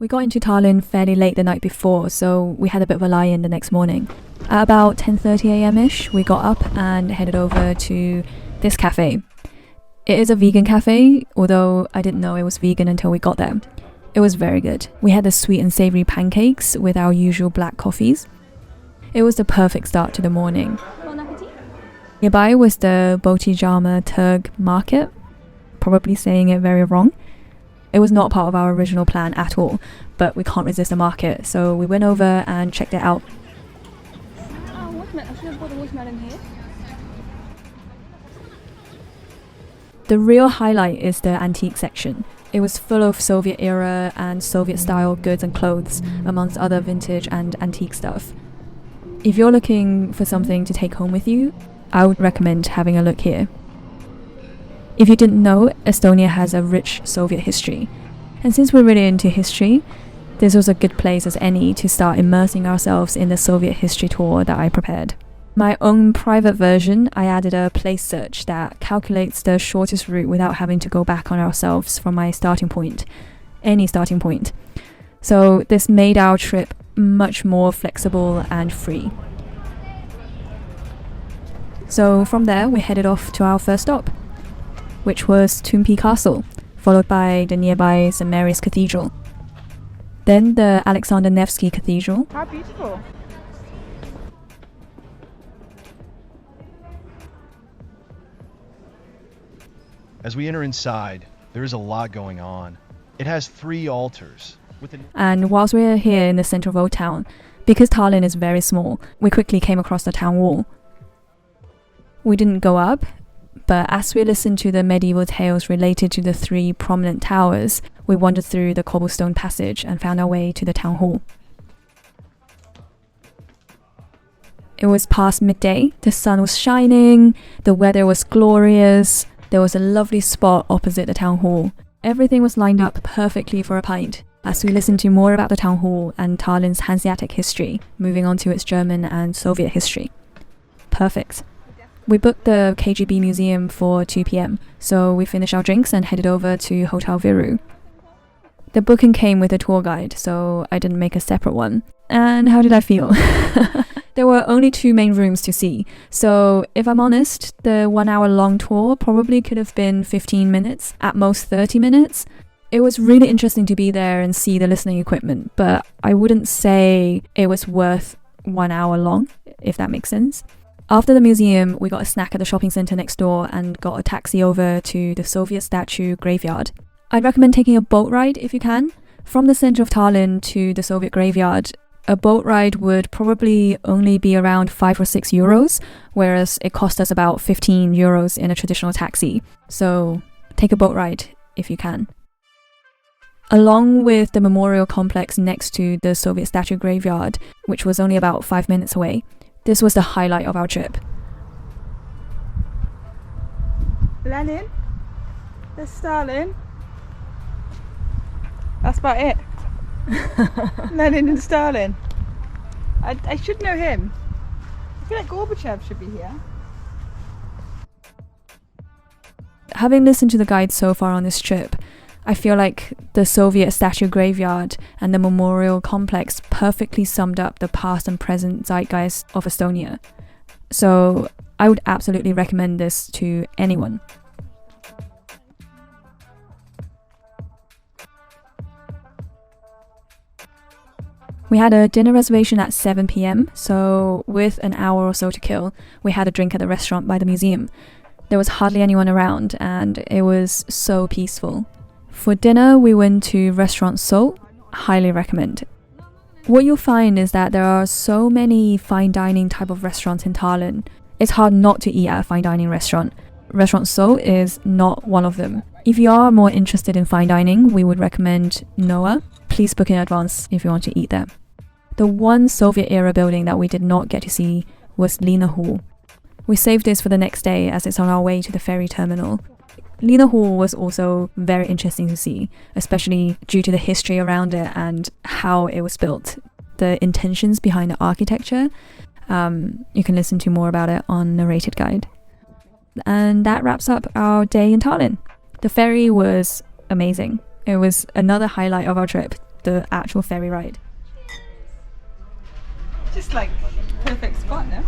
We got into Tallinn fairly late the night before, so we had a bit of a lie-in the next morning. At about 10:30 a.m.-ish, we got up and headed over to this cafe. It is a vegan cafe, although I didn't know it was vegan until we got there. It was very good. We had the sweet and savoury pancakes with our usual black coffees. It was the perfect start to the morning. Bon appetit. Nearby was the Balti Jaama Turg market, probably saying it very wrong. It was not part of our original plan at all, but we can't resist the market, so we went over and checked it out. Watermelon. I should have bought a watermelon here. The real highlight is the antique section. It was full of Soviet era and Soviet style goods and clothes, amongst other vintage and antique stuff. If you're looking for something to take home with you, I would recommend having a look here. If you didn't know, Estonia has a rich Soviet history. And since we're really into history, this was a good place as any to start immersing ourselves in the Soviet history tour that I prepared. My own private version, I added a place search that calculates the shortest route without having to go back on ourselves from my starting point, any starting point. So this made our trip much more flexible and free. So from there, we headed off to our first stop, which was Toompea Castle, followed by the nearby St. Mary's Cathedral. Then the Alexander Nevsky Cathedral. How beautiful. As we enter inside, there is a lot going on. It has 3 altars. And whilst we're here in the centre of Old Town, because Tallinn is very small, we quickly came across the town wall. We didn't go up, but as we listened to the medieval tales related to the 3 prominent towers, we wandered through the cobblestone passage and found our way to the town hall. It was past midday, the sun was shining, the weather was glorious, there was a lovely spot opposite the town hall. Everything was lined up perfectly for a pint, as we listened to more about the town hall and Tallinn's Hanseatic history, moving on to its German and Soviet history. Perfect. We booked the KGB Museum for 2 p.m, so we finished our drinks and headed over to Hotel Viru. The booking came with a tour guide, so I didn't make a separate one. And how did I feel? There were only 2 main rooms to see, so if I'm honest, the 1-hour-long tour probably could have been 15 minutes, at most 30 minutes. It was really interesting to be there and see the listening equipment, but I wouldn't say it was worth 1 hour long, if that makes sense. After the museum, we got a snack at the shopping centre next door and got a taxi over to the Soviet statue graveyard. I'd recommend taking a boat ride if you can. From the centre of Tallinn to the Soviet graveyard, a boat ride would probably only be around 5 or 6 euros, whereas it cost us about 15 euros in a traditional taxi. So take a boat ride if you can. Along with the memorial complex next to the Soviet statue graveyard, which was only about 5 minutes away, this was the highlight of our trip. Lenin. There's Stalin. That's about it. Lenin and Stalin. I should know him. I feel like Gorbachev should be here. Having listened to the guide so far on this trip, I feel like the Soviet statue graveyard and the memorial complex perfectly summed up the past and present zeitgeist of Estonia. So I would absolutely recommend this to anyone. We had a dinner reservation at 7 p.m, so with an hour or so to kill, we had a drink at the restaurant by the museum. There was hardly anyone around and it was so peaceful. For dinner, we went to Restaurant Seoul. Highly recommend. What you'll find is that there are so many fine dining type of restaurants in Tallinn. It's hard not to eat at a fine dining restaurant. Restaurant Seoul is not one of them. If you are more interested in fine dining, we would recommend NOA. Please book in advance if you want to eat there. The one Soviet era building that we did not get to see was Linnahall. We saved this for the next day as it's on our way to the ferry terminal. Linnahall was also very interesting to see, especially due to the history around it and how it was built, the intentions behind the architecture. You can listen to more about it on Narrated Guide. And that wraps up our day in Tallinn. The ferry was amazing. It was another highlight of our trip. the actual ferry ride. Just like perfect spot now.